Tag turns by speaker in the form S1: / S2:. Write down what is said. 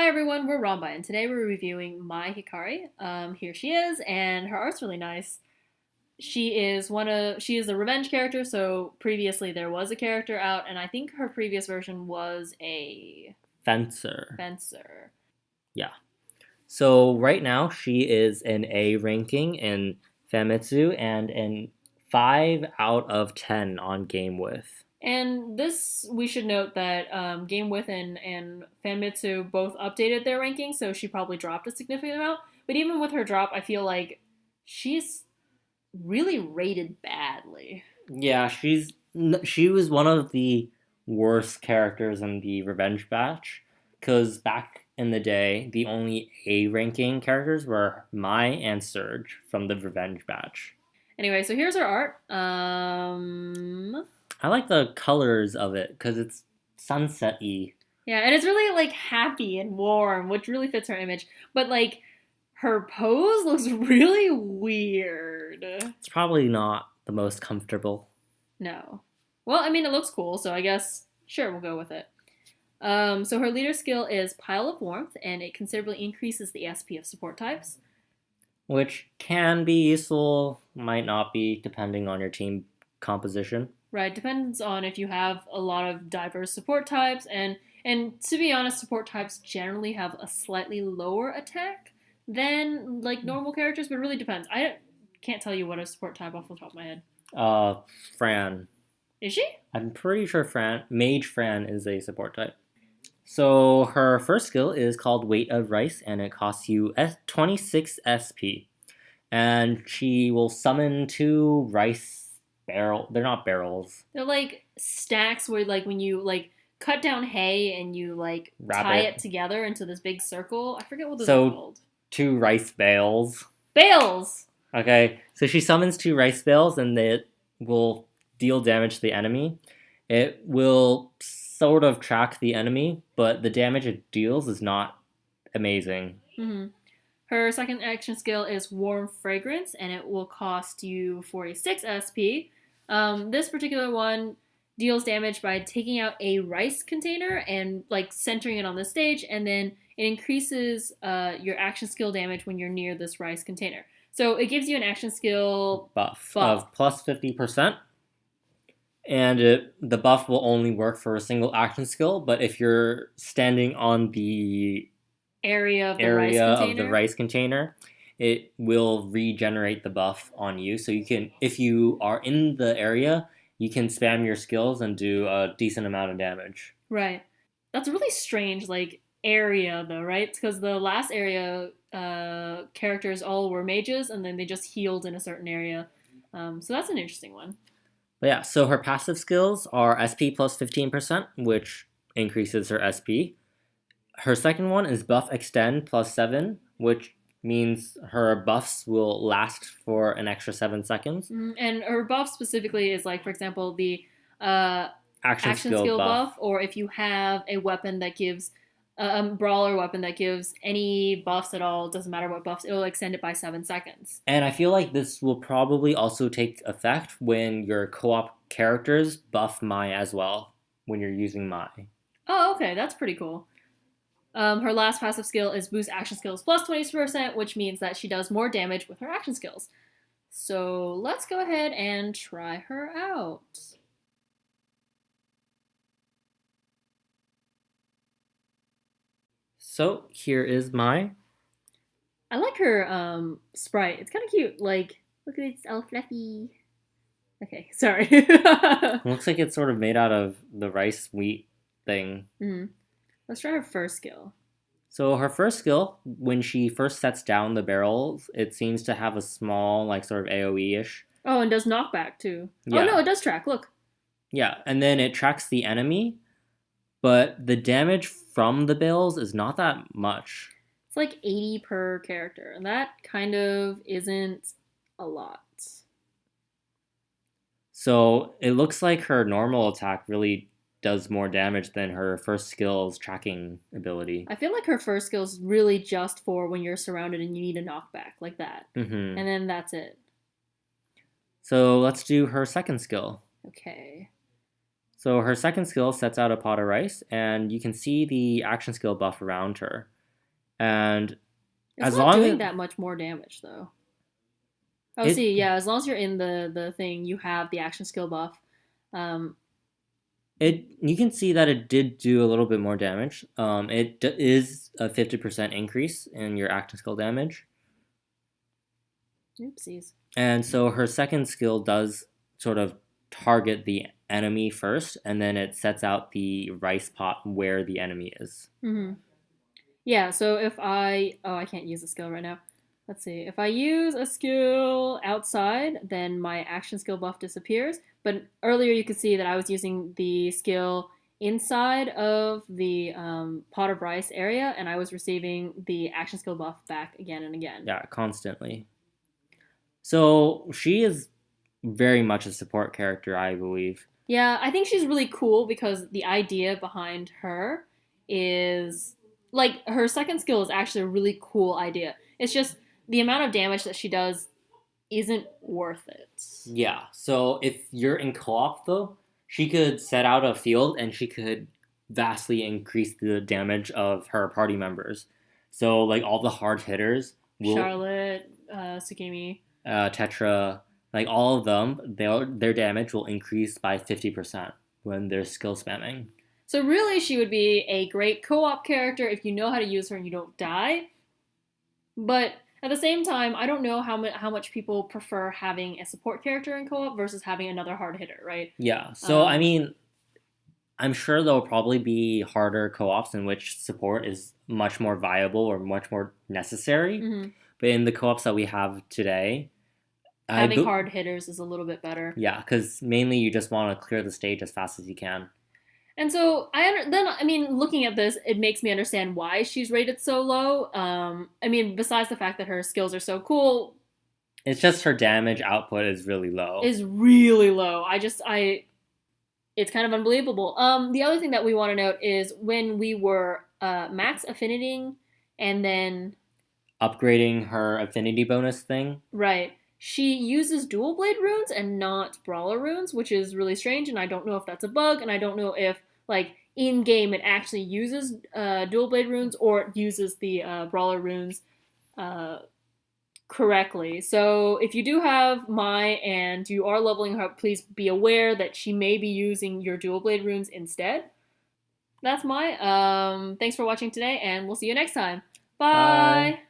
S1: Hi everyone, we're ROMbi, and today we're reviewing Mai Hikari. Here she is, and her art's really nice. She is a revenge character, so previously there was a character out, and I think her previous version was a
S2: Fencer.
S1: fencer.
S2: Yeah. So right now she is an A ranking in Famitsu and an 5 out of 10 on Game With.
S1: And this, we should note that Game With and Famitsu both updated their rankings, so she probably dropped a significant amount. But even with her drop, I feel like she's really rated badly.
S2: Yeah, she was one of the worst characters in the Revenge batch, because back in the day, the only A ranking characters were Mai and Surge from the Revenge batch.
S1: Anyway, so here's her art.
S2: I like the colors of it because it's sunset-y.
S1: Yeah, and it's really like happy and warm, which really fits her image. But like her pose looks really weird.
S2: It's probably not the most comfortable.
S1: No. Well, I mean, it looks cool, so I guess sure we'll go with it. So her leader skill is Pile of Warmth, and it considerably increases the SP of support types.
S2: Which can be useful, might not be, depending on your team composition.
S1: Right, depends on if you have a lot of diverse support types, and to be honest, support types generally have a slightly lower attack than like normal characters, but it really depends. I can't tell you what a support type off the top of my head.
S2: Fran.
S1: Is she?
S2: I'm pretty sure Mage Fran is a support type. So her first skill is called Weight of Rice, and it costs you 26 SP. And she will summon 2 rice they're not barrels.
S1: They're like stacks where like when you like cut down hay and you like
S2: Wrap
S1: tie
S2: it.
S1: it together into this big circle. I forget what those are called.
S2: 2 rice bales.
S1: Bales!
S2: Okay, so she summons 2 rice bales and it will deal damage to the enemy. It will sort of track the enemy, but the damage it deals is not amazing.
S1: Mm-hmm. Her second action skill is Warm Fragrance, and it will cost you 46 SP. This particular one deals damage by taking out a rice container and like centering it on the stage, and then it increases your action skill damage when you're near this rice container. So it gives you an action skill
S2: buff of plus 50%. And the buff will only work for a single action skill, but if you're standing on the
S1: area of the
S2: rice container, it will regenerate the buff on you. So you can, if you are in the area, you can spam your skills and do a decent amount of damage.
S1: Right. That's a really strange, like, area, though, right? Because the last area characters all were mages, and then they just healed in a certain area. So that's an interesting one.
S2: But yeah, so her passive skills are SP plus 15%, which increases her SP. Her second one is Buff Extend plus 7, which means her buffs will last for an extra 7 seconds.
S1: And her buff specifically is like, for example, the
S2: action skill buff.
S1: Or if you have a weapon that gives a brawler weapon that gives any buffs at all, doesn't matter what buffs, it'll extend it by 7 seconds.
S2: And I feel like this will probably also take effect when your co-op characters buff Mai as well, when you're using Mai.
S1: Oh, okay, that's pretty cool. Her last passive skill is Boost Action Skills plus 20%, which means that she does more damage with her action skills. So let's go ahead and try her out.
S2: So here is Mai.
S1: I like her sprite. It's kind of cute. Like, look at it, it's all fluffy. Okay, sorry.
S2: It looks like it's sort of made out of the rice wheat thing.
S1: Mm-hmm. Let's try her first skill.
S2: So her first skill, when she first sets down the barrels, it seems to have a small, like, sort of AoE-ish.
S1: Oh, and does knockback, too.
S2: Yeah.
S1: Oh, no, it does track. Look.
S2: Yeah, and then it tracks the enemy, but the damage from the bales is not that much.
S1: It's like 80 per character, and that kind of isn't a lot.
S2: So it looks like her normal attack really does more damage than her first skill's tracking ability.
S1: I feel like her first skill is really just for when you're surrounded and you need a knockback, like that.
S2: Mm-hmm.
S1: And then that's it.
S2: So let's do her second skill.
S1: Okay.
S2: So her second skill sets out a pot of rice, and you can see the action skill buff around her. And
S1: It's
S2: as
S1: not
S2: long
S1: doing
S2: as
S1: that much more damage though. Oh,
S2: it,
S1: see, yeah, as long as you're in the thing, you have the action skill buff. Um,
S2: you can see that it did do a little bit more damage. Is a 50% increase in your action skill damage.
S1: oopsies.
S2: And so her second skill does sort of target the enemy first, and then it sets out the rice pot where the enemy is.
S1: Mm-hmm. Yeah, so if I can't use a skill right now. Let's see. If I use a skill outside, then my action skill buff disappears. But earlier you could see that I was using the skill inside of the pot of rice area, and I was receiving the action skill buff back again and again.
S2: Yeah, constantly. So she is very much a support character, I believe.
S1: Yeah, I think she's really cool because the idea behind her is like her second skill is actually a really cool idea. It's just the amount of damage that she does isn't worth it.
S2: Yeah, so if you're in co-op though, she could set out a field and she could vastly increase the damage of her party members. So like all the hard hitters will
S1: Charlotte, Tsukimi.
S2: Tetra, like all of them, their damage will increase by 50% when they're skill spamming.
S1: So really, she would be a great co-op character if you know how to use her and you don't die. But at the same time, I don't know how much people prefer having a support character in co-op versus having another hard hitter, right?
S2: Yeah, so I mean, I'm sure there'll probably be harder co-ops in which support is much more viable or much more necessary.
S1: Mm-hmm.
S2: But in the co-ops that we have today,
S1: having hard hitters is a little bit better.
S2: Yeah, because mainly you just want to clear the stage as fast as you can.
S1: And so looking at this, it makes me understand why she's rated so low. Besides the fact that her skills are so cool,
S2: it's just her damage output is really low.
S1: Is really low. It's kind of unbelievable. The other thing that we want to note is when we were max affinitying and then
S2: upgrading her affinity bonus thing.
S1: Right. She uses dual blade runes and not brawler runes, which is really strange, and I don't know if that's a bug, and I don't know if, like, in-game it actually uses dual blade runes or it uses the brawler runes correctly. So if you do have Mai and you are leveling her up, please be aware that she may be using your dual blade runes instead. That's Mai. Thanks for watching today, and we'll see you next time. Bye! Bye.